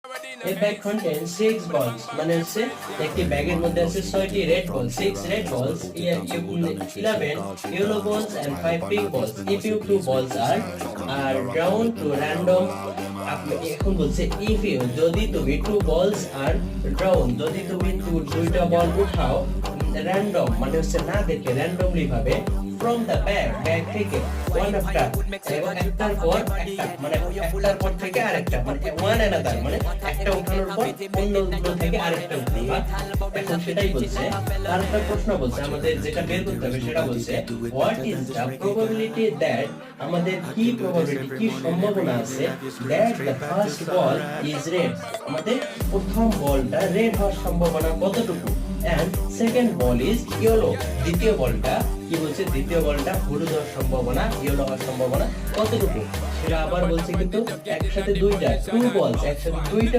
A bag contains 6 balls মানে হচ্ছে একটি ব্যাগের মধ্যে আছে 6টি red ball, 6 red balls, 11 yellow balls and 5 pink balls. If you two balls are drawn to random, এখন বলছে if you যদি তুমি two balls are drawn, যদি তুমি দুইটা বল উঠাও random মানে হচ্ছে না দেখে randomly ভাবে from the bag থেকে one after এবং একটার পর একটা মানে একটার পর থেকে আরেকটা মানে one another মানে একটা উঠানোর পর অন্যগুলো থেকে আরেকটা উঠাবা। এখন সেটাই বলছে। তারপর প্রশ্ন বলছে আমাদের যেটা বের করতে হবে সেটা বলছে what is the probability that আমাদের কি probability কি সম্ভাবনা আছে that the first ball is red আমাদের প্রথম বলটা রেড হওয়ার সম্ভাবনা কতটুকু and second ball is yellow দ্বিতীয় বলটা কি বলছে দ্বিতীয় বলটা হলুদ হওয়ার সম্ভাবনা ইয়েলো হওয়ার সম্ভাবনা কতটুকু সেটা আবার বলছে কিন্তু একসাথে দুইটা two balls একসাথে দুইটা